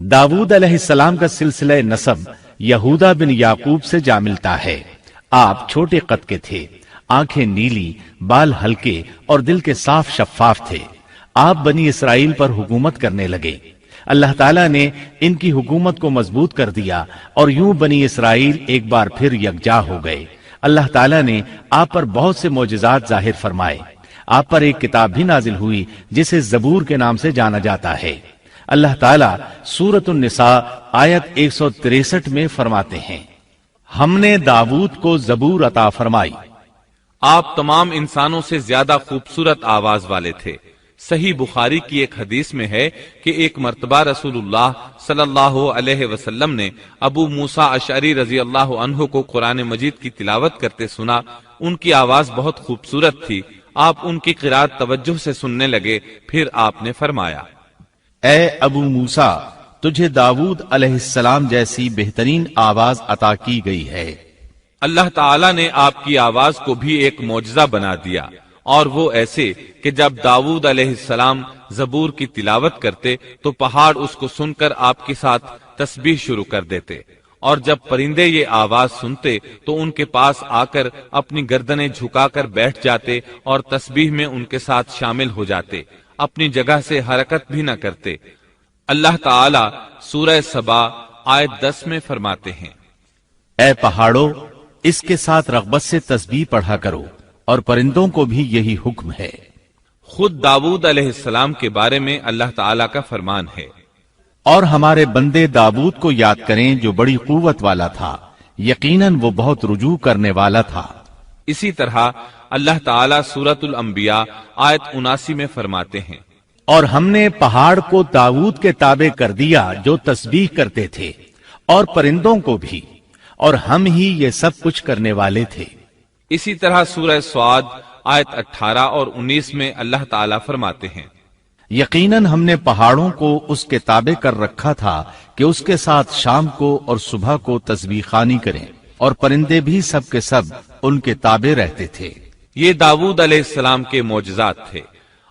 दाऊद अलैहिस्सलाम का सिलसिला नसब यहूदा बिन याकूब से जा मिलता है। आप छोटे कद के थे, आंखें नीली, बाल हल्के और दिल के साफ शफाफ थे। आप बनी इसराइल पर हुकूमत करने लगे। अल्लाह ताला ने इनकी हुकूमत को मजबूत कर दिया और यूं बनी इसराइल एक बार फिर यकजा हो गए। अल्लाह ताला ने आप पर बहुत से मोजज़ात जाहिर फरमाए। आप पर एक किताब भी नाजिल हुई जिसे जबूर के नाम से जाना जाता है। अल्लाह ताला सूरत निसा आयत 163 में फरमाते हैं, हमने दाऊद को जबूर अता फरमाई। आप तमाम इंसानों से ज्यादा खूबसूरत आवाज वाले थे। सही बुखारी की एक हदीस में है कि एक मर्तबा रसूलुल्लाह सल्लल्लाहु अलैहि वसल्लम ने अबू मूसा अशअरी रजी अल्लाह अन्हु को कुरान मजीद की तिलावत करते सुना। उनकी आवाज बहुत खूबसूरत थी। आप उनकी किरात तवज्जो से सुनने लगे। फिर आपने फरमाया, ए अबू मूसा, तुझे दाऊद अलैहिस्सलाम जैसी बेहतरीन आवाज अता की गई है। अल्लाह ताला ने आपकी आवाज को भी एक मौजज़ा बना दिया, और वो ऐसे कि जब दाऊद अलैहिस्सलाम जबूर की तिलावत करते तो पहाड़ उसको सुनकर आपके साथ तस्बीह शुरू कर देते, और जब परिंदे ये आवाज सुनते तो उनके पास आकर अपनी गर्दनें झुकाकर बैठ जाते और तस्बीह में उनके साथ शामिल हो जाते, अपनी जगह से हरकत भी न करते। अल्लाह ताला सूरह सबा आयत 10 में फरमाते हैं, ए पहाड़ों, इसके साथ रग़बत से तस्बीह पढ़ा करो, और परिंदों को भी यही हुक्म है। खुद दाऊद अलैहिस्सलाम के बारे में अल्लाह ताला का फरमान है, और हमारे बंदे दाऊद को याद करें जो बड़ी कुव्वत वाला था, यकीनन वो बहुत रुजू करने वाला था। इसी तरह अल्लाह ताला सूरतुल अंबिया आयत 79 में फरमाते हैं, और हमने पहाड़ को दाऊद के ताबे कर दिया जो तस्बीह करते थे, और परिंदों को भी, और हम ही ये सब कुछ करने वाले थे। इसी तरह सूरह स्वाद आयत 18 और 19 में अल्लाह ताला फरमाते हैं, यकीनन हमने पहाड़ों को उसके ताबे कर रखा था कि उसके साथ शाम को और सुबह को तस्बीह खानी करें, और परिंदे भी सब के सब उनके ताबे रहते थे। ये दाऊद अलैहिस्सलाम के मोजज़ात थे।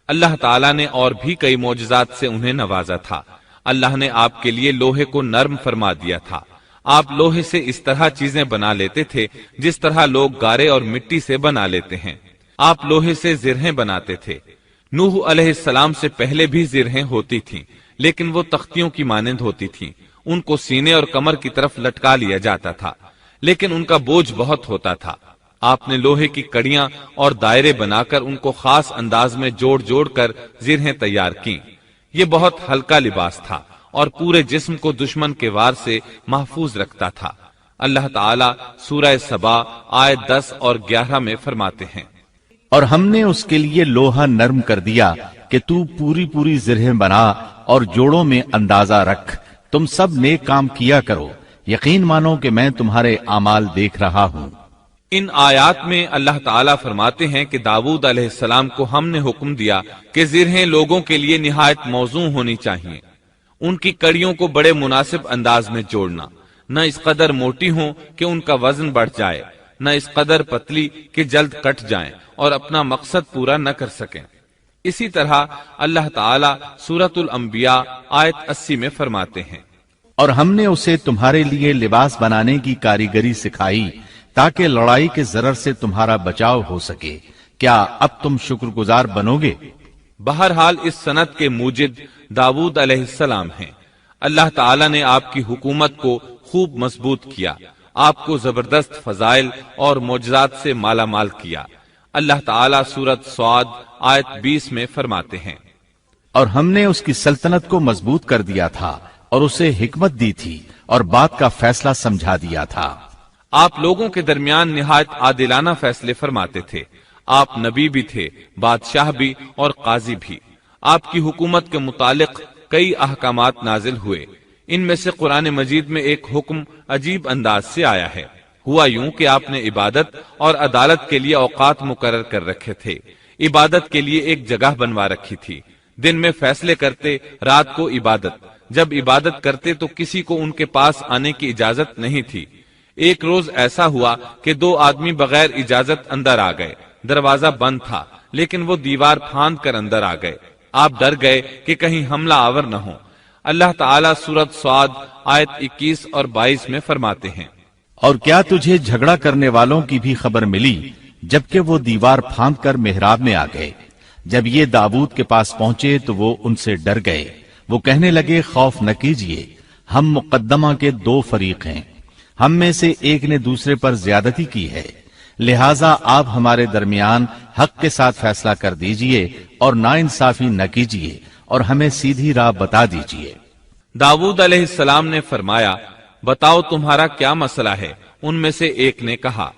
अल्लाह ताला ने और भी कई मोजज़ात से उन्हें नवाजा था। अल्लाह ने आपके लिए लोहे को नर्म फरमा दिया था। आप लोहे से इस तरह चीजें बना लेते थे जिस तरह लोग गारे और मिट्टी से बना लेते हैं। आप लोहे से जिरहें बनाते थे। नूह अलैहिस्सलाम से पहले भी जिरहें होती थीं, लेकिन वो तख्तियों की मानंद होती थीं। उनको सीने और कमर की तरफ लटका लिया जाता था, लेकिन उनका बोझ बहुत होता था। आपने लोहे की कड़ियां और दायरे बनाकर उनको खास अंदाज में जोड़ जोड़ कर जिरहें तैयार की। ये बहुत हल्का लिबास था और पूरे जिस्म को दुश्मन के वार से महफूज रखता था। अल्लाह ताला सूरह सबा आयत 10 और 11 में फरमाते हैं, और हमने उसके लिए लोहा नर्म कर दिया कि तू पूरी पूरी जिरहें बना और जोड़ों में अंदाजा रख। तुम सब नेक काम किया करो, यकीन मानो कि मैं तुम्हारे आमाल देख रहा हूं। इन आयात में अल्लाह ताला फरमाते हैं कि दाऊद अलैहिस्सलाम को हमने हुक्म दिया कि जिरहें लोगों के लिए निहायत मौजू होनी चाहिए। उनकी कड़ियों को बड़े मुनासिब अंदाज में जोड़ना, न इस कदर मोटी हो कि उनका वजन बढ़ जाए, न इस कदर पतली कि जल्द कट जाएं और अपना मकसद पूरा न कर सकें। इसी तरह अल्लाह ताला सूरतुल अंबिया आयत 80 में फरमाते हैं, और हमने उसे तुम्हारे लिए लिबास बनाने की कारीगरी सिखाई ताकि लड़ाई के जरर से तुम्हारा बचाव हो सके। क्या अब तुम शुक्रगुजार बनोगे? बहरहाल इस सनद के मूजिद दाऊद अलैहिस्सलाम हैं। अल्लाह ताला ने आपकी हुकूमत को खूब मजबूत किया, आपको जबरदस्त फजाइल और मोजज़ात से माला माल किया। अल्लाह ताला सूरत स्वाद आयत 20 में फरमाते हैं, और हमने उसकी सल्तनत को मजबूत कर दिया था और उसे हिकमत दी थी और बात का फैसला समझा दिया था। आप लोगों के दरमियान निहायत आदिलाना फैसले फरमाते थे। आप नबी भी थे, बादशाह भी और काजी भी। आपकी हुकूमत के मुतालिक कई अहकामात नाजिल हुए। इनमें से कुरान मजीद में एक हुक्म अजीब अंदाज से आया है। हुआ यूं कि आपने इबादत और अदालत के लिए औकात मुकर्रर कर रखे थे। इबादत के लिए एक जगह बनवा रखी थी। दिन में फैसले करते, रात को इबादत। जब इबादत करते तो किसी को उनके पास आने की इजाजत नहीं थी। एक रोज ऐसा हुआ कि 2 आदमी बगैर इजाजत अंदर आ गए। दरवाजा बंद था, लेकिन वो दीवार फांद कर अंदर आ गए। आप डर गए कि कहीं हमला आवर न हो। اللہ تعالیٰ سورت سعد آیت 21 اور 22 میں فرماتے ہیں، اور کیا تجھے جھگڑا کرنے والوں کی بھی خبر ملی جبکہ وہ دیوار پھاند کر محراب میں آ گئے؟ جب یہ داؤد کے پاس پہنچے تو وہ ان سے ڈر گئے۔ وہ کہنے لگے، خوف نہ کیجیے، ہم مقدمہ کے 2 فریق ہیں، ہم میں سے ایک نے دوسرے پر زیادتی کی ہے، لہٰذا آپ ہمارے درمیان حق کے ساتھ فیصلہ کر دیجئے اور ناانصافی نہ کیجیے اور ہمیں سیدھی راہ بتا دیجیے۔ داؤد علیہ السلام نے فرمایا، بتاؤ تمہارا کیا مسئلہ ہے؟ ان میں سے ایک نے کہا،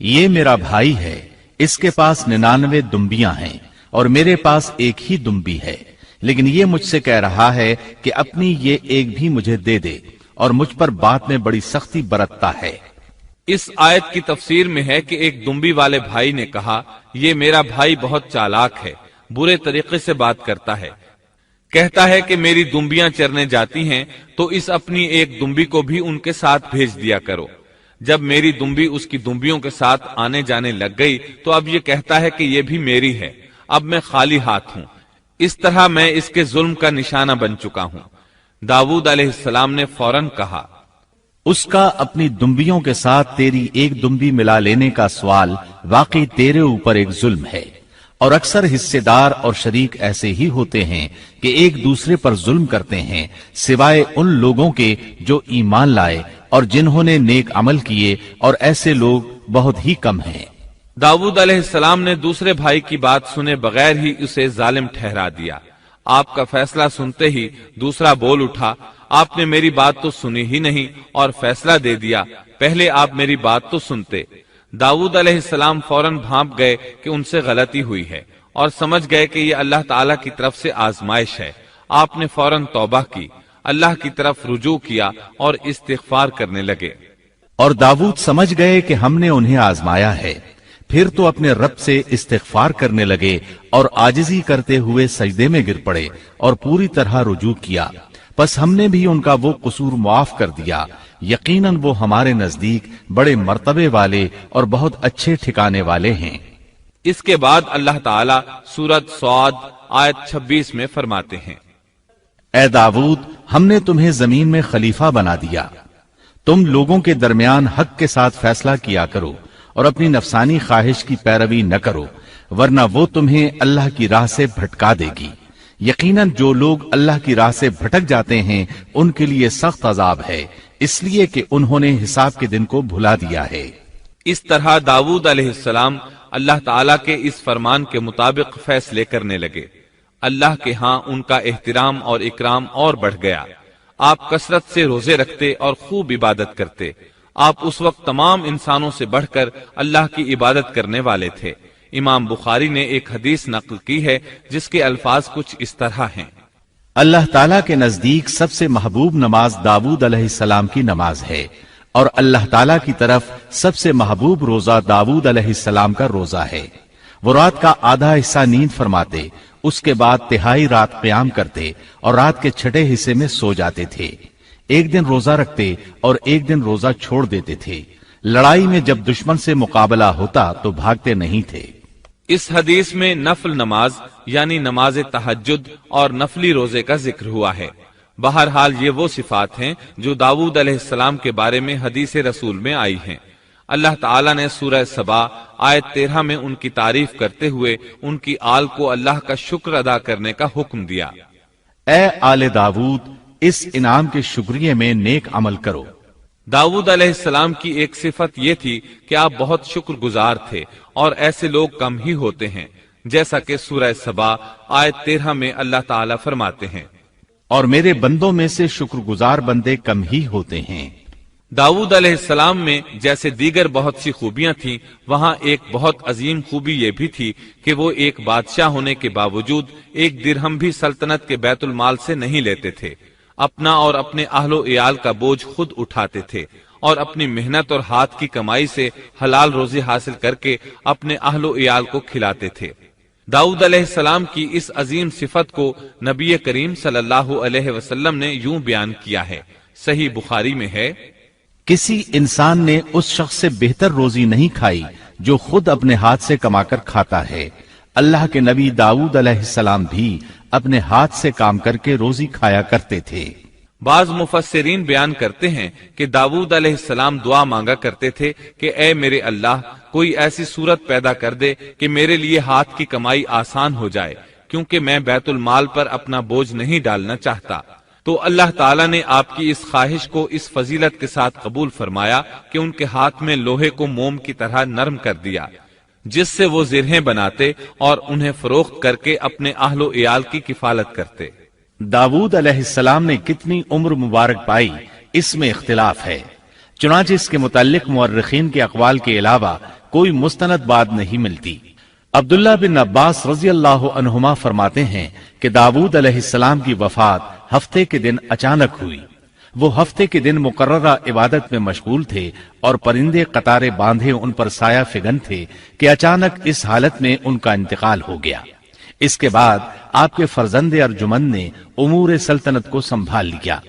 یہ میرا بھائی ہے، اس کے پاس 99 دمبیاں ہیں اور میرے پاس ایک ہی دمبی ہے، لیکن یہ مجھ سے کہہ رہا ہے کہ اپنی یہ ایک بھی مجھے دے دے اور مجھ پر بات میں بڑی سختی برتتا ہے۔ اس آیت کی تفسیر میں ہے کہ ایک دمبی والے بھائی نے کہا، یہ میرا بھائی بہت چالاک ہے، برے طریقے سے بات کرتا ہے، کہتا ہے کہ میری دمبیاں چرنے جاتی ہیں تو اس اپنی ایک دمبی کو بھی ان کے ساتھ بھیج دیا کرو۔ جب میری دمبی اس کی دمبیوں کے ساتھ آنے جانے لگ گئی تو اب یہ کہتا ہے کہ یہ بھی میری ہے، اب میں خالی ہاتھ ہوں۔ اس طرح میں اس کے ظلم کا نشانہ بن چکا ہوں۔ داؤد علیہ السلام نے فوراً کہا، اس کا اپنی دمبیوں کے ساتھ تیری ایک دمبی ملا لینے کا سوال واقعی تیرے اوپر ایک ظلم ہے، اور اکثر حصے دار اور شریک ایسے ہی ہوتے ہیں کہ ایک دوسرے پر ظلم کرتے ہیں، سوائے ان لوگوں کے جو ایمان لائے اور جنہوں نے نیک عمل کیے، اور ایسے لوگ بہت ہی کم ہیں۔ داؤد علیہ السلام نے دوسرے بھائی کی بات سنے بغیر ہی اسے ظالم ٹھہرا دیا۔ آپ کا فیصلہ سنتے ہی دوسرا بول اٹھا، آپ نے میری بات تو سنی ہی نہیں اور فیصلہ دے دیا، پہلے آپ میری بات تو سنتے۔ داؤد علیہ السلام فوراً بھانپ گئے کہ ان سے غلطی ہوئی ہے اور سمجھ گئے کہ یہ اللہ تعالیٰ کی طرف سے آزمائش ہے۔ آپ نے فوراً توبہ کی، اللہ کی طرف رجوع کیا اور استغفار کرنے لگے۔ اور داؤد سمجھ گئے کہ ہم نے انہیں آزمایا ہے، پھر تو اپنے رب سے استغفار کرنے لگے اور عاجزی کرتے ہوئے سجدے میں گر پڑے اور پوری طرح رجوع کیا۔ پس ہم نے بھی ان کا وہ قصور معاف کر دیا، یقیناً وہ ہمارے نزدیک بڑے مرتبے والے اور بہت اچھے ٹھکانے والے ہیں۔ اس کے بعد اللہ تعالیٰ سورت سعد آیت 26 میں فرماتے ہیں، اے داؤد، ہم نے تمہیں زمین میں خلیفہ بنا دیا، تم لوگوں کے درمیان حق کے ساتھ فیصلہ کیا کرو اور اپنی نفسانی خواہش کی پیروی نہ کرو، ورنہ وہ تمہیں اللہ کی راہ سے بھٹکا دے گی۔ یقیناً جو لوگ اللہ کی راہ سے بھٹک جاتے ہیں ان کے لیے سخت عذاب ہے، اس لیے کہ انہوں نے حساب کے دن کو بھلا دیا ہے۔ اس طرح داؤد علیہ السلام اللہ تعالیٰ کے اس فرمان کے مطابق فیصلے کرنے لگے۔ اللہ کے ہاں ان کا احترام اور اکرام اور بڑھ گیا۔ آپ کثرت سے روزے رکھتے اور خوب عبادت کرتے۔ آپ اس وقت تمام انسانوں سے بڑھ کر اللہ کی عبادت کرنے والے تھے۔ امام بخاری نے ایک حدیث نقل کی ہے جس کے الفاظ کچھ اس طرح ہیں، اللہ تعالیٰ کے نزدیک سب سے محبوب نماز داؤد علیہ السلام کی نماز ہے، اور اللہ تعالیٰ کی طرف سب سے محبوب روزہ داؤد علیہ السلام کا روزہ ہے۔ وہ رات کا آدھا حصہ نیند فرماتے، اس کے بعد تہائی رات قیام کرتے اور رات کے چھٹے حصے میں سو جاتے تھے۔ ایک دن روزہ رکھتے اور ایک دن روزہ چھوڑ دیتے تھے۔ لڑائی میں جب دشمن سے مقابلہ ہوتا تو بھاگتے نہیں تھے۔ اس حدیث میں نفل نماز یعنی نماز تہجد اور نفلی روزے کا ذکر ہوا ہے۔ بہرحال یہ وہ صفات ہیں جو داؤد علیہ السلام کے بارے میں حدیث رسول میں آئی ہیں۔ اللہ تعالیٰ نے سورہ سبا آیت 13 میں ان کی تعریف کرتے ہوئے ان کی آل کو اللہ کا شکر ادا کرنے کا حکم دیا۔ اے آل داؤد، اس انعام کے شکریہ میں نیک عمل کرو۔ داؤد علیہ السلام کی ایک صفت یہ تھی کہ آپ بہت شکر گزار تھے، اور ایسے لوگ کم ہی ہوتے ہیں، جیسا کہ سورہ سبا آیت 13 میں اللہ تعالیٰ فرماتے ہیں، اور میرے بندوں میں سے شکر گزار بندے کم ہی ہوتے ہیں۔ داؤد علیہ السلام میں جیسے دیگر بہت سی خوبیاں تھیں، وہاں ایک بہت عظیم خوبی یہ بھی تھی کہ وہ ایک بادشاہ ہونے کے باوجود ایک درہم بھی سلطنت کے بیت المال سے نہیں لیتے تھے۔ اپنا اور اپنے اہل و عیال کا بوجھ خود اٹھاتے تھے، اور اپنی محنت اور ہاتھ کی کمائی سے حلال روزی حاصل کر کے اپنے اہل و عیال کو کھلاتے تھے۔ داؤد علیہ السلام کی اس عظیم صفت کو نبی کریم صلی اللہ علیہ وسلم نے یوں بیان کیا ہے، صحیح بخاری میں ہے، کسی انسان نے اس شخص سے بہتر روزی نہیں کھائی جو خود اپنے ہاتھ سے کما کر کھاتا ہے۔ اللہ کے نبی داؤد علیہ السلام بھی अपने हाथ से काम करके रोजी खाया करते थे। बाज मुफस्सिरीन बयान करते हैं कि दाऊद अलैहिस्सलाम दुआ मांगा करते थे कि ऐ मेरे अल्लाह, कोई ऐसी सूरत पैदा कर दे कि मेरे लिए हाथ की कमाई आसान हो जाए, क्योंकि मैं बैतुल माल पर अपना बोझ नहीं डालना चाहता। तो अल्लाह ताला ने आपकी इस ख्वाहिश को इस फजीलत के साथ कबूल फरमाया कि उनके हाथ में लोहे को मोम की तरह नरम कर दिया, जिससे वो जिरहें बनाते और उन्हें फरोख्त करके अपने अहलो इयाल की किफालत करते। दाऊद अलैहिस्सलाम ने कितनी उम्र मुबारक पाई, इसमें इख्तिलाफ है। चुनांचे इसके मुताल्लिक मुअर्रिखीन के अक़वाल के अलावा कोई मुस्तनद बात नहीं मिलती। अब्दुल्ला बिन अब्बास रज़ी अल्लाह अन्हुमा फरमाते हैं कि दाऊद अलैहिस्सलाम की वफात हफ्ते के दिन अचानक हुई। वो हफ्ते के दिन मुकर्ररा इबादत में मशगूल थे और परिंदे कतारे बांधे उन पर साया फिगन थे कि अचानक इस हालत में उनका इंतकाल हो गया। इसके बाद आपके फर्जंदे अर्जुमंद ने उमूर सल्तनत को संभाल लिया।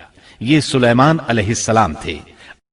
ये सुलेमान अलैहिस्सलाम थे।